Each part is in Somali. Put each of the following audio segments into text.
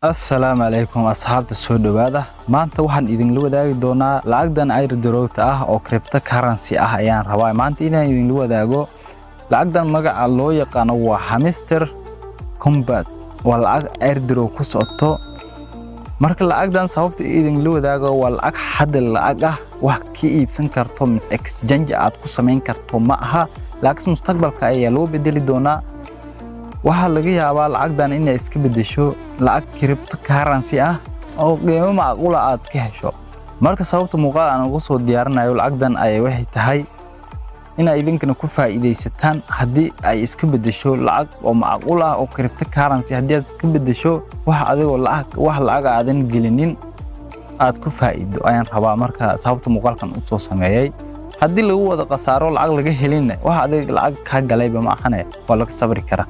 السلام عليكم أصحاب السوداء ما أنت واحد إذن لو داعي دونا لعقدن عير دروت أو كريبتو كارنسي أيان رواي ما أنت إذن لو داعو لعقدن مجا الله يقانو حمستر كومبات والعقد عير درو كسرتو marka lacagdan sababta idin loo wadaago waa lacag xad lacag ah wax ka iibsan karto mis exchange aad ku sameyn karto ma aha laakiin mustaqbalka ayaa loo bedeli doonaa waxa laga yaabaa lacagdan inay iska bedesho lacag cryptocurrency ah oo qiimo macquul ah aad ka hesho marka sababta muuqaal aan ugu soo diyaarinayo lacagdan ay waxay tahay in ay idinkana ku faa'iideysataan hadii ay iska bedesho lacag oo macquul ah oo cryptocurrency hadii aad iska bedesho waxa adigoo lacag aadan gelinin aad ku faa'iido ayaan rabaa marka sababta muuqaalkan u soo sameeyay hadii lagu wada qasaaro lacag laga helin waxa adiga lacag ka galayba ma ahane waa laga sabri karaa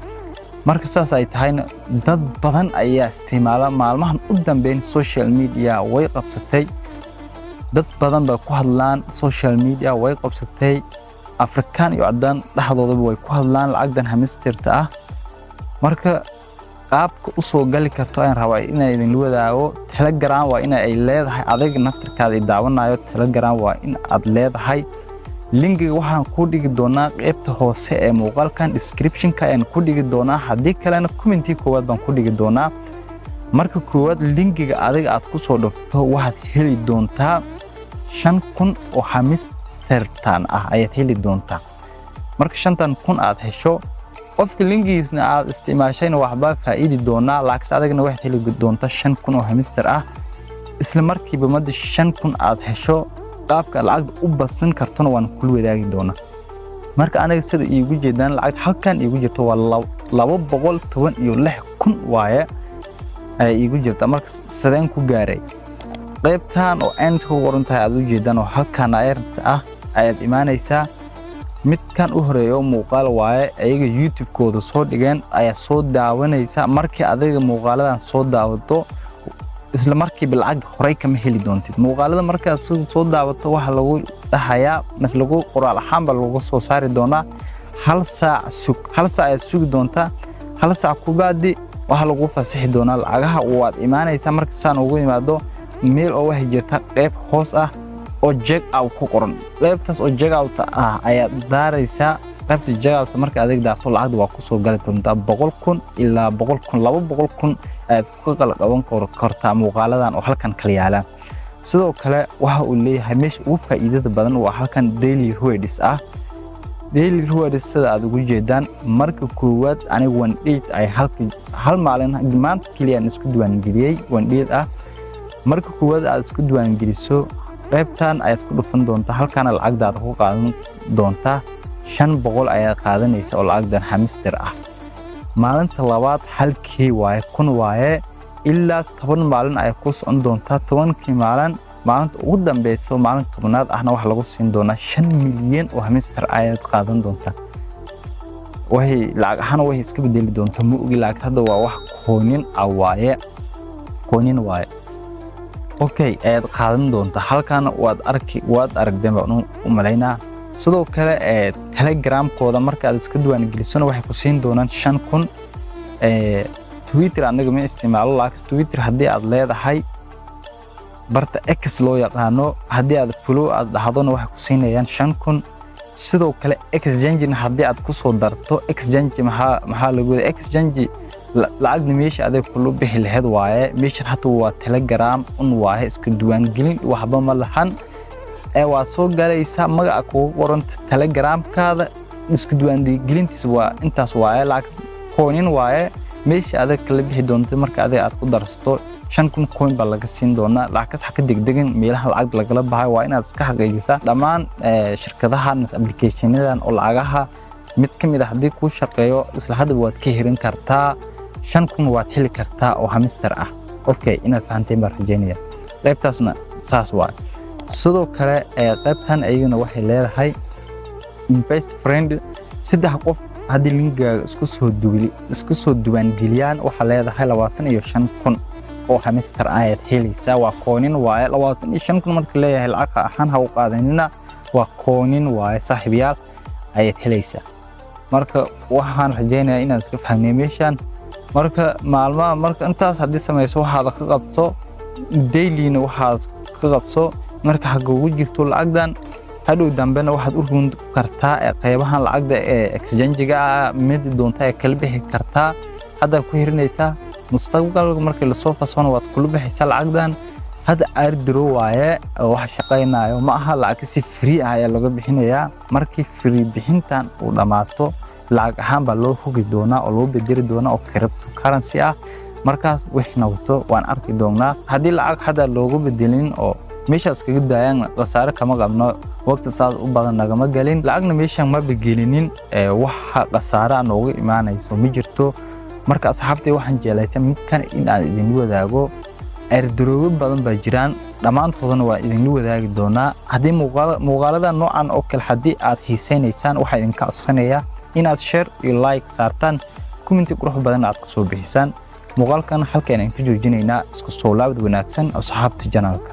marka saas ay tahayna dad badan ayaa isticmaala maalmahan u dambeyn social media way qabsatay dad badan ba ku hadlaan social media way qabsatay Afrikaan iyo cadaan dhaxdooda way ku hadlaan lacagdan hamistirta ah marka qaabka u soo gali karto ayaan rabaa inay idin wadaago Telegram waa in ay leedahay adiga naftirkaada daawanayo Telegram waa in aad leedahay linkiga waxaan ku dhigi doonaa qaybta hoose ee muuqaalkan description-ka aan ku dhigi doonaa hadii kalena comment-i koowaad baan ku dhigi doonaa marka koowaad linkiga adiga aad ku soo dhufto waxaad heli doontaa 5000 oo hamistirtan ah ayaad heli doontaa marka 5000 aad hesho qofka linkigiisna aad isticmaashayna waxba faa'iidi doonaa laakiin adigna waxaad heli doontaa 5000 oo hamistir ah isla markiiba mad 5000 aad hesho qaabka lacag u basan kartona waan ku wadaagi doonaa marka aniga sida iigu jeedaan lacag halkan iigu jirto waa 216,000 waaye ay iigu jirta marka sideen ku gaaray qaybtan oo aan ku qorantahay aad u jeedaan oo halkan ayarta ah ayaad imaanaysaa midkan u horeeyo muuqaal waaye ayaga YouTube kooda soo dhigeen ayaa soo daawanaysa markii adiga muuqaaladan soo daawato isla markii bilacag horay kama heli doontid muuqaalada markaas soo daawato waxa lagu dhahayaa mas lagu qoraal ahaan baa lagu soo saari doonaa hal saac sugi doonta hal saac ku baadi waxa lagu fasaxi doonaa lacagaha waad imaanaysaa marka saan ugu imaado meel oo wax jirta qayb hoos ah oo check out ku qoran qaybtaas oo check out ah ayaa daaraysaa qaybta check out marka adeeg daafto lacag waa ku soo gali doontaa 100,000 ilaa 100,000 200,000 aad ku kala qaban kartaa muuqaaladan oo halkan kala yaalaan sidoo kale waxa uu leeyahay meesha ugu faa'iidada badan waa halkan daily rewards ah daily rewards sida aad ugu jeedaan marka koowaad aniga 18 ay hal maalin maanta kaliya isku duwan geliyay 18 ah marka koowaad aad isku duwan geliso qaybtan ayaad ku dhufan doontaa halkan lacagdaad ku qaadan doontaa 500 ayaa qaadanaysa oo lacagdan hamistir ah maalinta labaad halkii waaye kun waaye ilaa 10 maalin ay ku socon doontaa 10kii maalinta ugu dambayso maalinta 10aad ahna wax lagu siin doonaa 5 milyan oo hamistir ayaad qaadan doontaa waxay lacag ahaan way iska bedeli doontaa ma ogi lacag hadda waa wax koonin waaye okay ayaad qaadan doontaa halkan waad aragdeen baan u maleynaa sidoo kale Telegram kooda marka aad iska duwan gelisana waxay ku siin doonaan 5,000 Twitter anaga ma isticmaalo laakiin Twitter hadii aad leedahay barta X loo yaqaano hadii aad follow aad dhahdona waxay ku siinayaan 5,000 sidoo kale exchange hadii aad ku soo darto exchange maxaa lagu exchange lacag meesha adeeg ku bixi lahayd waaye meesha hatta waa Telegram waaye iska duwan gelin waxba ma lahan waa soo galaysa magaca ku qoran Telegram-kaada isku duwan gelintiisa waa intaas waaye lacag koonin waaye meesha adeeg kala bixi doonto marka aad ku darsato 5,000 coin baa laga siin doonaa lacag ka degdegan meelaha lacag lagala baxay waa inaad iska xaqiijisaa dhammaan shirkadahan application-yadan oo lacagaha mid kamid ah hadii ku shaqeeyo isla hadaba waad ka hirin kartaa 5,000 waad heli kartaa oo hamistir ah okay inaad fahanteen baan rajeynaya qaybtaasna saas waaye sidoo kale qaybtan ayagana waxay leedahay best friend saddex qof hadii linkaaga isku soo duwan geliyaan waxa leedahay 25,000 oo hamistir ayaad helaysaa waa koonin waaye 25,000 marka leeyahay lacag ahaan ha u qaadanina waa koonin waaye saaxiibayaal ayaad helaysaa marka waxaan rajeynayaa inaad iska fahmeen meeshan marka maalmaha marka intaas haddii samayso waxaad ka qabto daily-na waxaad ka qabso marka xagga ugu jirto lacagdan hadhow dambena waxaad u run kartaa qaybahan lacagda ee exchange-ga mid doonta kala bixi kartaa hadda ku hirinaysa mustaqbalka markii la soo fasano waad kula bixaysaa lacagdan hada airdrop waaye wax shaqaynayo ma aha lacag si free ah ayaa laga bixinayaa markii free bixintan uu dhamaato lacag ahaan baa loo fogi doonaa oo loo bedeli doonaa oo cryptocurrency ah markaas wixna wato waan arki doonaa haddii lacag hada loogu bedelin oo meeshaas kaga daayaan qasaare kama qabno waqti saas u badan nagama galin lacagna meeshan ma begelinin waxa qasaare nooga imaanayso ma jirto marka asxaabtay waxaan jeclaysan midkan in aan idin wadaago airdrop badan baa jiraan dhamaantoodana waa idin wadaagi doonaa haddii muuqaalada noocan oo kale haddii aad xiisaynaysaan waxa idin ka codsanayaa inaad share iyo like saartaan comment qurux badan aad ku soo bixisaan muuqaalkan halkaan aan ka joojinaynaa isku soo laabad wanaagsan asxaabta channelka